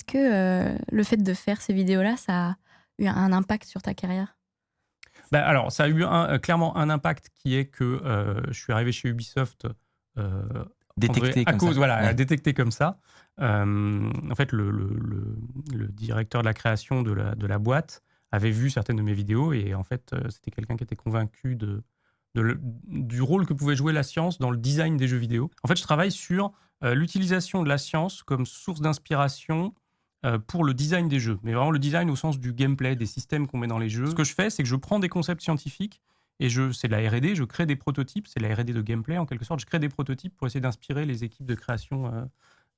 que le fait de faire ces vidéos-là, ça a eu un impact sur ta carrière? Alors, ça a eu clairement un impact qui est que je suis arrivé chez Ubisoft Détecté à comme ça. cause, voilà, Ouais. détecté comme ça. En fait, le directeur de la création de la boîte avait vu certaines de mes vidéos et en fait, c'était quelqu'un qui était convaincu du rôle que pouvait jouer la science dans le design des jeux vidéo. En fait, je travaille sur l'utilisation de la science comme source d'inspiration pour le design des jeux, mais vraiment le design au sens du gameplay, des systèmes qu'on met dans les jeux. Ce que je fais, c'est que je prends des concepts scientifiques et c'est de la R&D, je crée des prototypes, c'est de la R&D de gameplay en quelque sorte, je crée des prototypes pour essayer d'inspirer les équipes de création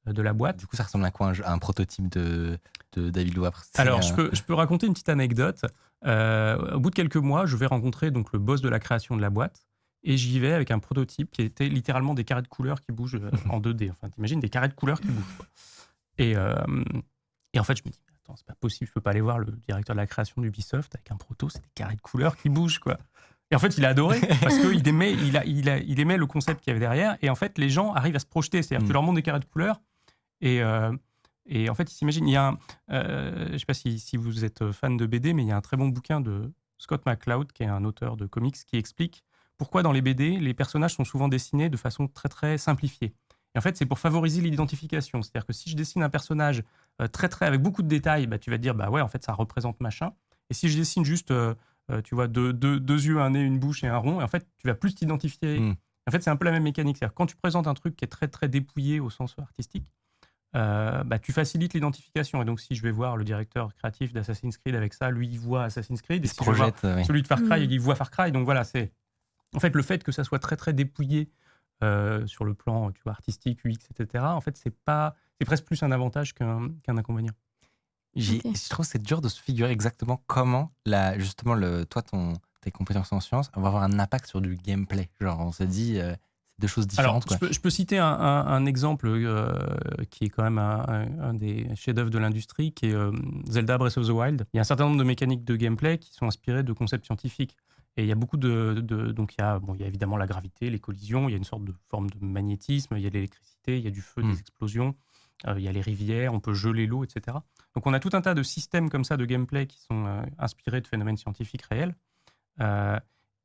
de la boîte. Du coup, ça ressemble à quoi un prototype de David Wapre? Alors, je peux raconter une petite anecdote. Au bout de quelques mois, je vais rencontrer donc le boss de la création de la boîte et j'y vais avec un prototype qui était littéralement des carrés de couleurs qui bougent en 2D. Enfin, t'imagines des carrés de couleurs qui bougent, quoi. Et en fait, je me dis, attends, c'est pas possible, je peux pas aller voir le directeur de la création d'Ubisoft avec un proto, c'est des carrés de couleurs qui bougent, quoi. Et en fait, il a adoré parce qu'il aimait, il aimait le concept qu'il y avait derrière. Et en fait, les gens arrivent à se projeter. C'est-à-dire que tu leur montres des carrés de couleurs et en fait, ils s'imaginent. Il y a je sais pas si vous êtes fan de BD, mais il y a un très bon bouquin de Scott McCloud, qui est un auteur de comics, qui explique pourquoi dans les BD, les personnages sont souvent dessinés de façon très, très simplifiée. Et en fait, c'est pour favoriser l'identification. C'est-à-dire que si je dessine un personnage avec beaucoup de détails, bah, tu vas te dire, bah ouais, en fait, ça représente machin. Et si je dessine juste, tu vois, deux yeux, un nez, une bouche et un rond, et en fait, tu vas plus t'identifier. En fait, c'est un peu la même mécanique. C'est-à-dire que quand tu présentes un truc qui est très, très dépouillé au sens artistique, bah, tu facilites l'identification. Et donc, si je vais voir le directeur créatif d'Assassin's Creed avec ça, lui, il voit Assassin's Creed. Et si je vais voir celui de Far Cry, il voit Far Cry. Donc voilà, c'est en fait le fait que ça soit très, très dépouillé sur le plan, tu vois, artistique, UX, etc. En fait, c'est presque plus un avantage qu'un inconvénient. Je trouve que c'est dur de se figurer exactement comment, justement, tes compétences en sciences vont avoir un impact sur du gameplay. Genre, on se dit, c'est deux choses différentes. Alors, je peux citer un exemple qui est quand même un des chefs-d'œuvre de l'industrie, qui est Zelda Breath of the Wild. Il y a un certain nombre de mécaniques de gameplay qui sont inspirées de concepts scientifiques. Et il y a beaucoup donc il y a évidemment la gravité, les collisions, il y a une sorte de forme de magnétisme, il y a de l'électricité, il y a du feu, des explosions, il y a les rivières, on peut geler l'eau, etc. Donc on a tout un tas de systèmes comme ça de gameplay qui sont inspirés de phénomènes scientifiques réels.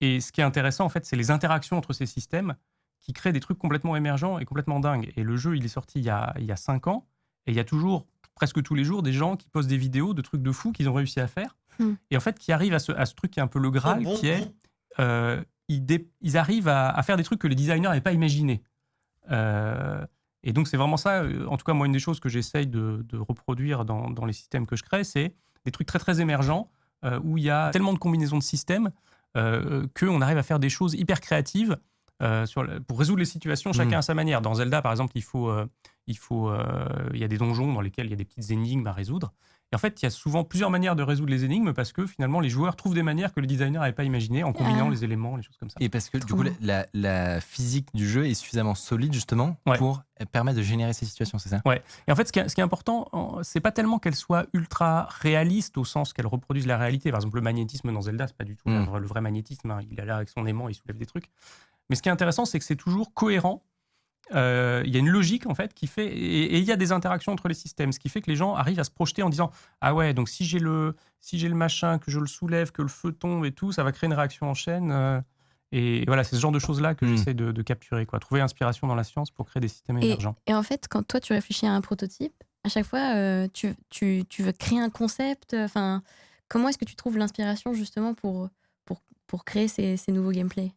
Et ce qui est intéressant, en fait, c'est les interactions entre ces systèmes qui créent des trucs complètement émergents et complètement dingues. Et le jeu, il est sorti il y a 5 ans, et il y a toujours, presque tous les jours, des gens qui postent des vidéos de trucs de fous qu'ils ont réussi à faire. Et en fait, qui arrivent à ce truc qui est un peu le Graal, qui est ils arrivent à faire des trucs que les designers n'avaient pas imaginés. Et donc, c'est vraiment ça, en tout cas, moi, une des choses que j'essaye de reproduire dans les systèmes que je crée, c'est des trucs très, très émergents, où il y a tellement de combinaisons de systèmes qu'on arrive à faire des choses hyper créatives pour résoudre les situations, chacun à sa manière. Dans Zelda, par exemple, il y a des donjons dans lesquels il y a des petites énigmes à résoudre. Et en fait, il y a souvent plusieurs manières de résoudre les énigmes parce que finalement, les joueurs trouvent des manières que les designers n'avaient pas imaginées en combinant les éléments, les choses comme ça. Et parce que du coup, la physique du jeu est suffisamment solide justement pour permettre de générer ces situations, c'est ça? Ouais. Et en fait, ce qui est important, c'est pas tellement qu'elle soit ultra réaliste au sens qu'elle reproduise la réalité. Par exemple, le magnétisme dans Zelda, c'est pas du tout le vrai magnétisme. Hein. Il est là avec son aimant, il soulève des trucs. Mais ce qui est intéressant, c'est que c'est toujours cohérent. Il y a une logique en fait qui fait et il y a des interactions entre les systèmes, ce qui fait que les gens arrivent à se projeter en disant ah ouais, donc si j'ai le machin, que je le soulève, que le feu tombe et tout, ça va créer une réaction en chaîne. Et voilà, c'est ce genre de choses là que j'essaie de capturer, quoi. Trouver inspiration dans la science pour créer des systèmes émergents. Et en fait, quand toi tu réfléchis à un prototype, à chaque fois tu veux créer un concept. Enfin, comment est-ce que tu trouves l'inspiration justement pour créer ces nouveaux gameplays?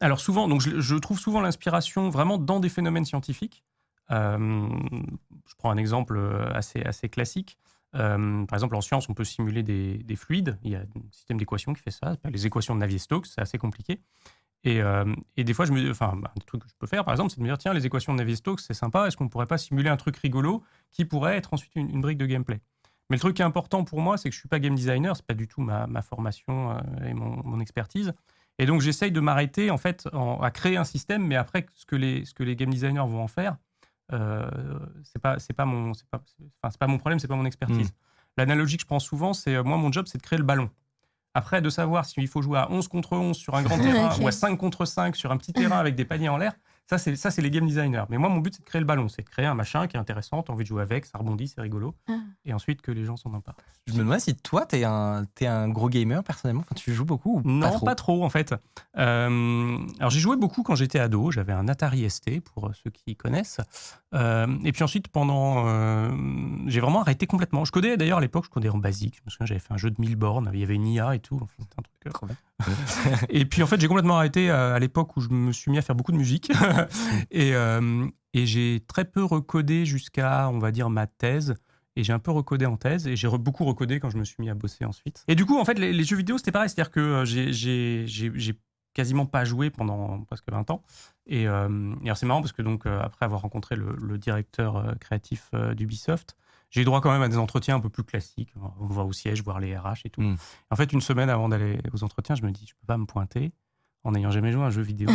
Alors souvent, donc je trouve souvent l'inspiration vraiment dans des phénomènes scientifiques. Je prends un exemple assez classique. Par exemple, en science, on peut simuler des fluides. Il y a un système d'équations qui fait ça. Les équations de Navier-Stokes, c'est assez compliqué. Et des fois, un truc que je peux faire, par exemple, c'est de me dire, tiens, les équations de Navier-Stokes, c'est sympa. Est-ce qu'on ne pourrait pas simuler un truc rigolo qui pourrait être ensuite une brique de gameplay? Mais le truc qui est important pour moi, c'est que je ne suis pas game designer. Ce n'est pas du tout ma formation et mon expertise. Et donc, j'essaye de m'arrêter en fait, à créer un système, mais après, ce que les game designers vont en faire, c'est pas mon problème, c'est pas mon expertise. L'analogie que je prends souvent, c'est moi, mon job, c'est de créer le ballon. Après, de savoir s'il faut jouer à 11 contre 11 sur un grand terrain ou à 5 contre 5 sur un petit terrain avec des paniers en l'air, Ça, c'est les game designers. Mais moi, mon but, c'est de créer le ballon. C'est de créer un machin qui est intéressant, tu as envie de jouer avec, ça rebondit, c'est rigolo. Et ensuite, que les gens s'en emparent. Je me demande si toi, t'es un gros gamer, personnellement. Enfin, tu joues beaucoup ou Non, pas trop, en fait. Alors, j'ai joué beaucoup quand j'étais ado. J'avais un Atari ST, pour ceux qui connaissent. Et puis ensuite, j'ai vraiment arrêté complètement. Je codais, d'ailleurs, à l'époque, je codais en basique. Je me souviens, j'avais fait un jeu de 1000 bornes. Il y avait une IA et tout. Enfin, c'était un truc... Trop bien. Et puis en fait, j'ai complètement arrêté à l'époque où je me suis mis à faire beaucoup de musique. et j'ai très peu recodé jusqu'à, on va dire, ma thèse. Et j'ai un peu recodé en thèse. Et j'ai beaucoup recodé quand je me suis mis à bosser ensuite. Et du coup, en fait, les jeux vidéo, c'était pareil. C'est-à-dire que j'ai quasiment pas joué pendant presque 20 ans. Et alors c'est marrant parce que donc, après avoir rencontré le directeur créatif d'Ubisoft, j'ai eu droit quand même à des entretiens un peu plus classiques. On va au siège, voir les RH et tout. En fait, une semaine avant d'aller aux entretiens, je me dis, je peux pas me pointer en n'ayant jamais joué à un jeu vidéo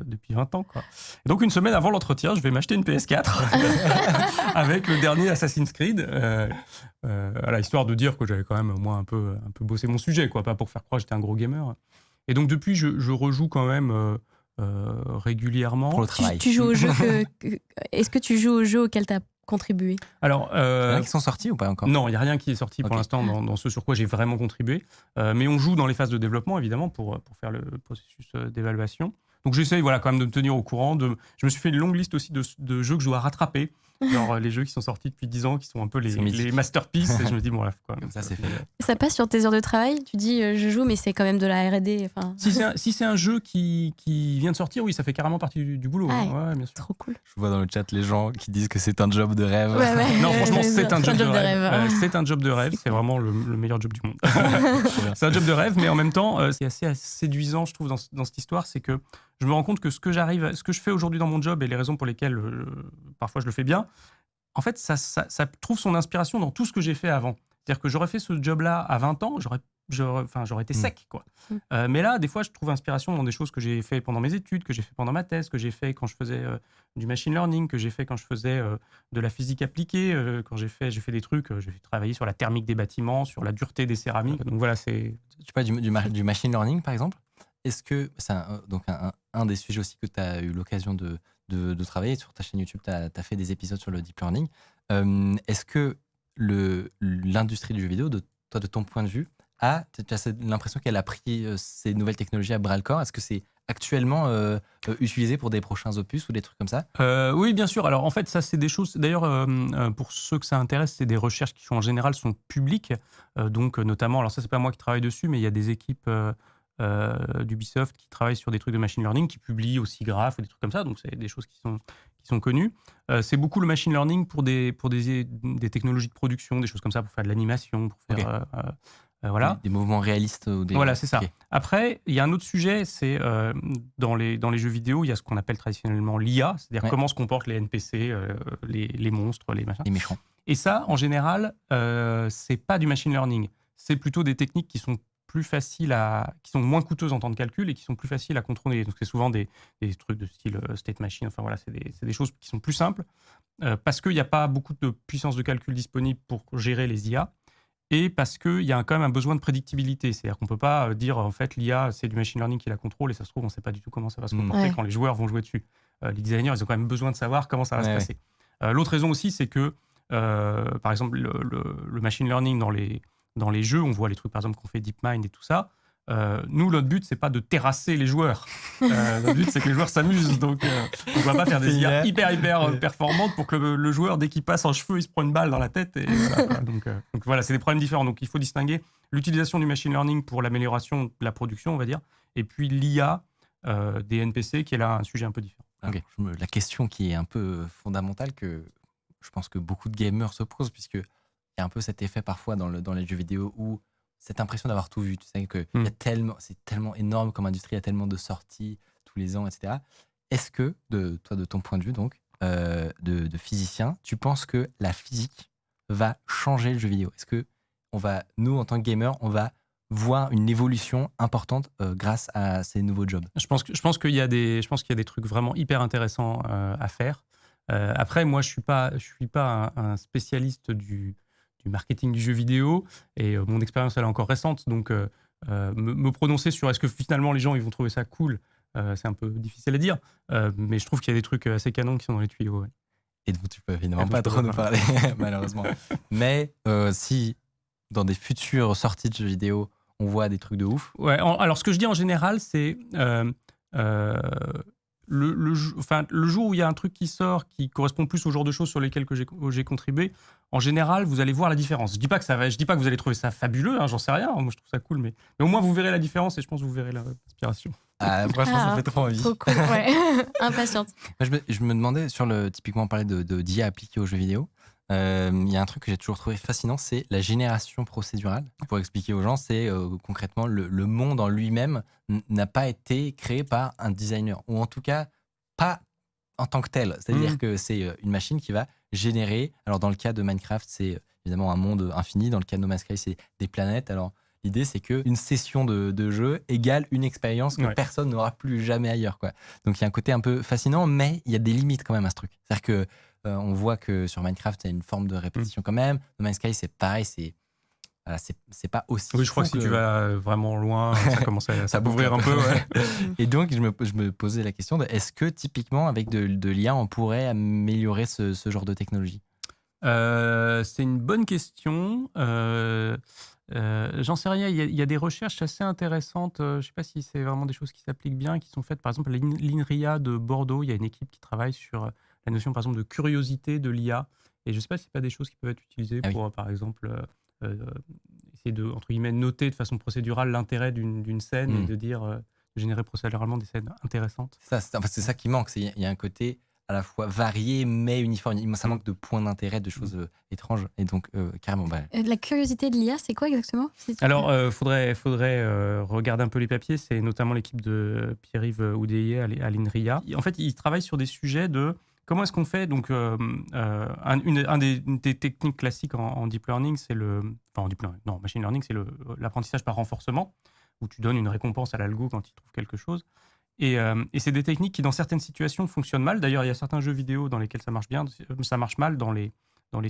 depuis 20 ans. Quoi. Et donc, une semaine avant l'entretien, je vais m'acheter une PS4 avec le dernier Assassin's Creed, histoire de dire que j'avais quand même, moi, un peu bossé mon sujet, quoi, pas pour faire croire que j'étais un gros gamer. Et donc, depuis, je rejoue quand même régulièrement. Pour le travail. Tu joues aux jeux Est-ce que tu joues aux jeux auxquels tu as contribué? Alors, il y en a qui sont sortis ou pas encore? Non, il n'y a rien qui est sorti pour l'instant dans ce sur quoi j'ai vraiment contribué. Mais on joue dans les phases de développement, évidemment, pour faire le processus d'évaluation. Donc j'essaye quand même de me tenir au courant. Je me suis fait une longue liste aussi de jeux que je dois rattraper. Genre les jeux qui sont sortis depuis 10 ans, qui sont un peu les masterpieces. Et je me dis, bon, là, quoi. Comme ça, c'est fait. Ça passe sur tes heures de travail? Tu dis, je joue, mais c'est quand même de la R&D. Si c'est un jeu qui vient de sortir, oui, ça fait carrément partie du boulot. Ouais, bien sûr. Trop cool. Je vois dans le chat les gens qui disent que c'est un job de rêve. Ouais. Non, franchement, c'est un job de rêve. C'est un job de rêve. C'est vraiment le meilleur job du monde. C'est un job de rêve, mais en même temps, c'est assez séduisant, je trouve, dans cette histoire. C'est que je me rends compte que ce que je fais aujourd'hui dans mon job et les raisons pour lesquelles parfois je le fais bien, en fait, ça trouve son inspiration dans tout ce que j'ai fait avant. C'est-à-dire que j'aurais fait ce job-là à 20 ans, j'aurais été sec, quoi. Mais là, des fois, je trouve inspiration dans des choses que j'ai fait pendant mes études, que j'ai fait pendant ma thèse, que j'ai fait quand je faisais du machine learning, que j'ai fait quand je faisais de la physique appliquée, quand j'ai fait des trucs, j'ai travaillé sur la thermique des bâtiments, sur la dureté des céramiques. Donc voilà, c'est... Tu parles du machine learning, par exemple. Est-ce que c'est un des sujets aussi que tu as eu l'occasion de travailler sur ta chaîne YouTube, tu as fait des épisodes sur le deep learning. Est-ce que l'industrie du jeu vidéo, de ton point de vue, tu as l'impression qu'elle a pris ces nouvelles technologies à bras le corps? Est-ce que c'est actuellement utilisé pour des prochains opus ou des trucs comme ça? Oui, bien sûr. Alors en fait, ça c'est des choses. D'ailleurs, pour ceux que ça intéresse, c'est des recherches qui en général sont publiques. Donc notamment, alors ça c'est pas moi qui travaille dessus, mais il y a des équipes d'Ubisoft qui travaillent sur des trucs de machine learning, qui publient aussi Graph ou des trucs comme ça. Donc c'est des choses qui sont connues. C'est beaucoup le machine learning pour des technologies de production, des choses comme ça, pour faire de l'animation, pour faire voilà. Des mouvements réalistes. Voilà, c'est ça. Après, il y a un autre sujet, c'est dans les jeux vidéo, il y a ce qu'on appelle traditionnellement l'IA, c'est-à-dire comment se comportent les NPC, les monstres, les machins. Les méchants. Et ça, en général, c'est pas du machine learning. C'est plutôt des techniques qui sont qui sont moins coûteuses en temps de calcul et qui sont plus faciles à contrôler. Donc c'est souvent des trucs de style state machine. Enfin voilà, c'est des choses qui sont plus simples parce qu'il n'y a pas beaucoup de puissance de calcul disponible pour gérer les IA. Et parce qu'il y a quand même un besoin de prédictibilité. C'est-à-dire qu'on ne peut pas dire, en fait, l'IA, c'est du machine learning qui la contrôle, et ça se trouve, on ne sait pas du tout comment ça va se comporter quand les joueurs vont jouer dessus. Les designers, ils ont quand même besoin de savoir comment ça va se passer. L'autre raison aussi, c'est que, par exemple, le machine learning dans les jeux, on voit les trucs, par exemple, qu'on fait DeepMind et tout ça. Nous, notre but, c'est pas de terrasser les joueurs. Notre but, c'est que les joueurs s'amusent. Donc, on ne va pas faire des IA hyper performantes pour que le joueur, dès qu'il passe en cheveux, il se prend une balle dans la tête. Et voilà, donc voilà, c'est des problèmes différents. Donc, il faut distinguer l'utilisation du machine learning pour l'amélioration de la production, on va dire, et puis l'IA des NPC, qui est là un sujet un peu différent. Okay. La question qui est un peu fondamentale, que je pense que beaucoup de gamers se posent, puisqu'il y a un peu cet effet parfois dans les jeux vidéo où cette impression d'avoir tout vu, tu sais que c'est tellement énorme comme industrie, il y a tellement de sorties tous les ans, etc. Est-ce que, de ton point de vue donc, de physicien, tu penses que la physique va changer le jeu vidéo? Est-ce que nous en tant que gamers, on va voir une évolution importante grâce à ces nouveaux jobs? Je pense qu'il y a des trucs vraiment hyper intéressants à faire. Après, moi, je suis pas un spécialiste du marketing du jeu vidéo, et mon expérience elle est encore récente, donc me prononcer sur est-ce que finalement les gens ils vont trouver ça cool, c'est un peu difficile à dire. Mais je trouve qu'il y a des trucs assez canons qui sont dans les tuyaux. Ouais. Et dont tu peux évidemment dont pas je peux trop pas nous parler, malheureusement. Mais si, dans des futures sorties de jeux vidéo, on voit des trucs de ouf. Ouais, alors ce que je dis en général, c'est le jour où il y a un truc qui sort qui correspond plus au genre de choses sur lesquelles j'ai contribué, en général, vous allez voir la différence. Je dis pas que vous allez trouver ça fabuleux, hein, j'en sais rien, moi je trouve ça cool, mais au moins vous verrez la différence et je pense que vous verrez l'inspiration. Ah, franchement, ça Ah, fait trop envie. trop cool, ouais. Impatiente. Moi, je me demandais, typiquement, on parlait d'IA appliquée aux jeux vidéo. Il y a un truc que j'ai toujours trouvé fascinant, c'est la génération procédurale. Pour expliquer aux gens, c'est concrètement le monde en lui-même n'a pas été créé par un designer, ou en tout cas pas en tant que tel. C'est-à-dire que c'est une machine qui va générer. Alors dans le cas de Minecraft, c'est évidemment un monde infini. Dans le cas de No Man's Sky, c'est des planètes. Alors l'idée, c'est qu'une session de jeu égale une expérience que personne n'aura plus jamais ailleurs, quoi. Donc il y a un côté un peu fascinant, mais il y a des limites quand même à ce truc. C'est-à-dire que on voit que sur Minecraft, il y a une forme de répétition quand même. No Man's Sky, c'est pareil, c'est pas aussi. Oui, je crois que si tu vas vraiment loin, ça commence à s'ouvrir un peu. Ouais. Et donc, je me posais la question de est-ce que typiquement, avec de l'IA, on pourrait améliorer ce genre de technologie? C'est une bonne question. J'en sais rien. Il y a des recherches assez intéressantes. Je ne sais pas si c'est vraiment des choses qui s'appliquent bien, qui sont faites. Par exemple, à l'INRIA de Bordeaux, il y a une équipe qui travaille sur la notion, par exemple, de curiosité de l'IA. Et je ne sais pas si ce pas des choses qui peuvent être utilisées pour, par exemple, essayer de, entre guillemets, noter de façon procédurale l'intérêt d'une scène et de dire, de générer procéduralement des scènes intéressantes. C'est ça qui manque. Il y a un côté à la fois varié mais uniforme. Ça manque de points d'intérêt, de choses étranges. Et donc, carrément. La curiosité de l'IA, c'est quoi exactement? Alors, faudrait regarder un peu les papiers. C'est notamment l'équipe de Pierre-Yves Oudéhier à l'INRIA. En fait, ils travaillent sur des sujets de comment est-ce qu'on fait. Donc, une des techniques classiques en deep learning, c'est machine learning, c'est l'apprentissage par renforcement, où tu donnes une récompense à l'algo quand il trouve quelque chose. Et c'est des techniques qui, dans certaines situations, fonctionnent mal. D'ailleurs, il y a certains jeux vidéo dans lesquels ça marche bien, ça marche mal dans les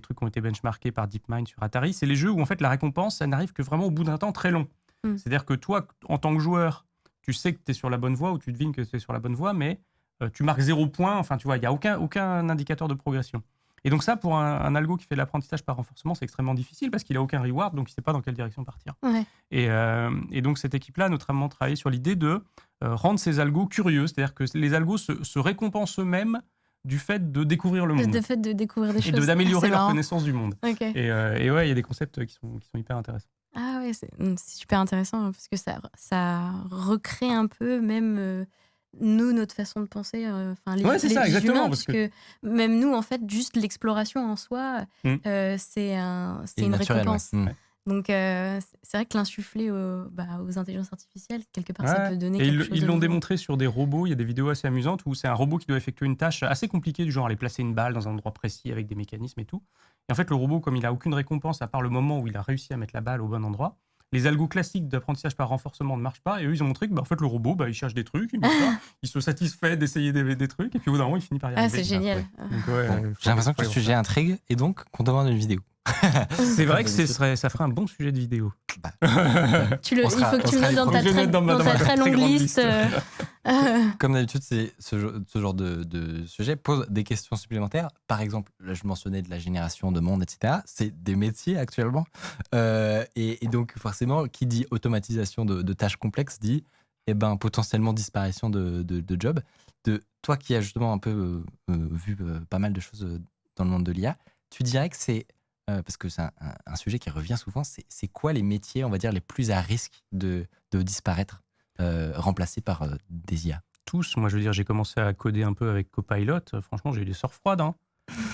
trucs qui ont été benchmarkés par DeepMind sur Atari. C'est les jeux où, en fait, la récompense, ça n'arrive que vraiment au bout d'un temps très long. C'est-à-dire que toi, en tant que joueur, tu sais que tu es sur la bonne voie ou tu devines que tu es sur la bonne voie, mais tu marques 0 point. Enfin, tu vois, il n'y a aucun indicateur de progression. Et donc ça, pour un algo qui fait de l'apprentissage par renforcement, c'est extrêmement difficile parce qu'il n'a aucun reward, donc il ne sait pas dans quelle direction partir. Ouais. Et donc cette équipe-là a notamment travaillé sur l'idée de rendre ces algos curieux, c'est-à-dire que les algos se récompensent eux-mêmes du fait de découvrir le monde. Du fait de découvrir des choses. Et d'améliorer leur connaissance du monde. Okay. Et ouais, il y a des concepts qui sont hyper intéressants. Ah ouais, c'est super intéressant parce que ça recrée un peu même... nous, notre façon de penser, c'est ça, exactement, humains, parce que même nous, en fait, juste l'exploration en soi, c'est une récompense. Ouais. Donc, c'est vrai que l'insuffler aux intelligences artificielles, quelque part, ça peut donner quelque chose. Ils l'ont démontré sur des robots. Il y a des vidéos assez amusantes où c'est un robot qui doit effectuer une tâche assez compliquée, du genre aller placer une balle dans un endroit précis avec des mécanismes et tout. Et en fait, le robot, comme il n'a aucune récompense à part le moment où il a réussi à mettre la balle au bon endroit, les algos classiques d'apprentissage par renforcement ne marchent pas. Et eux, ils ont montré que en fait, le robot, il cherche des trucs, il se satisfait d'essayer des trucs, et puis au bout d'un moment, il finit par y arriver. Ah, c'est génial. Donc, j'ai l'impression que le sujet intrigue, et donc qu'on demande une vidéo. C'est vrai que ça ferait un bon sujet de vidéo. Il faut que tu le notes dans ta très longue liste. Comme d'habitude, ce genre de sujet pose des questions supplémentaires. Par exemple, là, je mentionnais de la génération de monde, etc. C'est des métiers actuellement. Et donc, forcément, qui dit automatisation de tâches complexes dit potentiellement disparition de jobs. Toi qui as justement un peu vu pas mal de choses dans le monde de l'IA, tu dirais que c'est... parce que c'est un sujet qui revient souvent, c'est quoi les métiers, on va dire, les plus à risque de disparaître, remplacés par des IA? Tous. Moi, je veux dire, j'ai commencé à coder un peu avec Copilot. Franchement, j'ai eu des sueurs froides. Hein.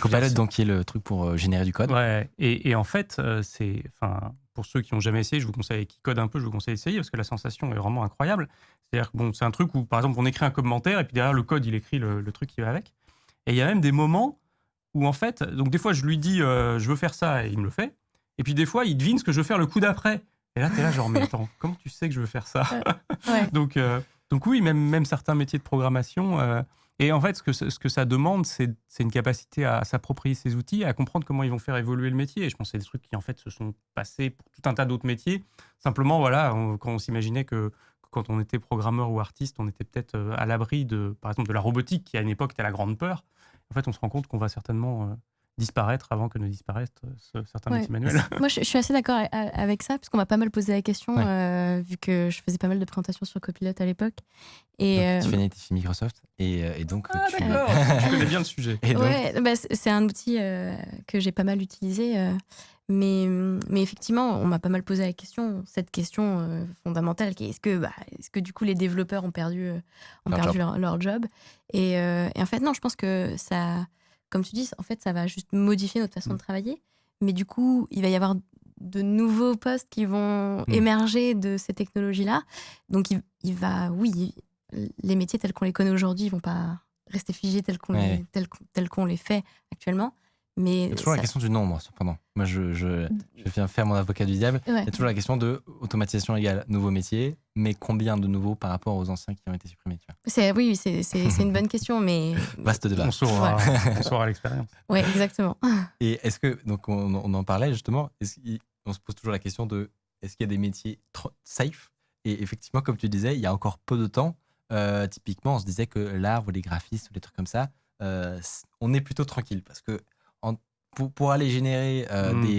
Copilot, donc, qui est le truc pour générer du code. Ouais. Et en fait, pour ceux qui n'ont jamais essayé, qui codent un peu, je vous conseille d'essayer parce que la sensation est vraiment incroyable. C'est-à-dire que c'est un truc où, par exemple, on écrit un commentaire et puis derrière le code, il écrit le truc qui va avec. Et il y a même des moments où en fait, donc des fois je lui dis je veux faire ça et il me le fait, et puis des fois il devine ce que je veux faire le coup d'après, et là t'es là genre mais attends, comment tu sais que je veux faire ça? Ouais. Donc oui, même certains métiers de programmation, et en fait ce que ça demande, c'est une capacité à s'approprier ces outils, à comprendre comment ils vont faire évoluer le métier, et je pense que c'est des trucs qui en fait se sont passés pour tout un tas d'autres métiers, simplement voilà, quand on s'imaginait que quand on était programmeur ou artiste, on était peut-être à l'abri par exemple, de la robotique, qui à une époque était la grande peur. En fait, on se rend compte qu'on va certainement disparaître avant que ne disparaissent certains métiers manuels. Moi, je suis assez d'accord avec ça, parce qu'on m'a pas mal posé la question, vu que je faisais pas mal de présentations sur Copilot à l'époque. Et tu fais chez Microsoft et donc d'accord, tu connais bien le sujet. Et donc... c'est un outil que j'ai pas mal utilisé, mais effectivement, on m'a pas mal posé la question, cette question fondamentale, qui est est-ce que du coup les développeurs ont perdu leur job et en fait non, je pense que ça, comme tu dis, en fait ça va juste modifier notre façon de travailler, mais du coup il va y avoir de nouveaux postes qui vont émerger de ces technologies-là, donc les métiers tels qu'on les connaît aujourd'hui, ils vont pas rester figés tels qu'on les fait actuellement. Mais il y a toujours la question du nombre, cependant. Moi, je viens faire mon avocat du diable. Il y a toujours la question de automatisation égale nouveaux métiers, mais combien de nouveaux par rapport aux anciens qui ont été supprimés, tu vois. Oui, c'est une bonne question, mais... Vaste débat. On saura l'expérience. Oui, exactement. Et est-ce que, donc on en parlait justement, on se pose toujours la question de est-ce qu'il y a des métiers safe? Et effectivement, comme tu disais, il y a encore peu de temps, typiquement, on se disait que l'art ou les graphistes ou des trucs comme ça, on est plutôt tranquille parce que pour aller générer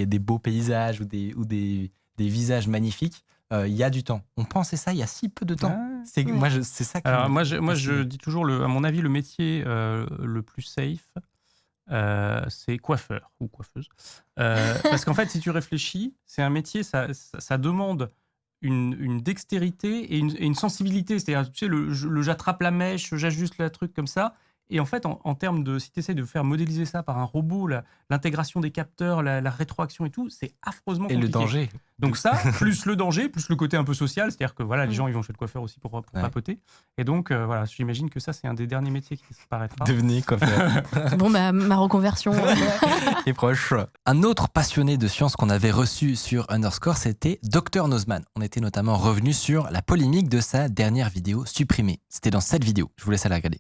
des beaux paysages ou des visages magnifiques, il y a du temps. On pensait ça il y a si peu de temps. Moi, c'est ça qui... Alors, moi, je dis toujours, à mon avis, le métier le plus safe, c'est coiffeur ou coiffeuse. Parce qu'en fait, si tu réfléchis, c'est un métier, ça demande une dextérité et une sensibilité. C'est-à-dire, tu sais, j'attrape la mèche, j'ajuste le truc comme ça. Et en fait, en termes de, si tu essaies de faire modéliser ça par un robot, l'intégration des capteurs, la rétroaction et tout, c'est affreusement compliqué. Et le danger. Donc ça, plus le danger, plus le côté un peu social, c'est-à-dire que voilà, les gens ils vont chez le coiffeur aussi pour papoter. Et donc voilà, j'imagine que ça c'est un des derniers métiers qui disparaîtra. Devenez coiffeur. Bon ma reconversion est proche. Un autre passionné de sciences qu'on avait reçu sur Underscore, c'était Dr Nozman. On était notamment revenu sur la polémique de sa dernière vidéo supprimée. C'était dans cette vidéo. Je vous laisse aller regarder.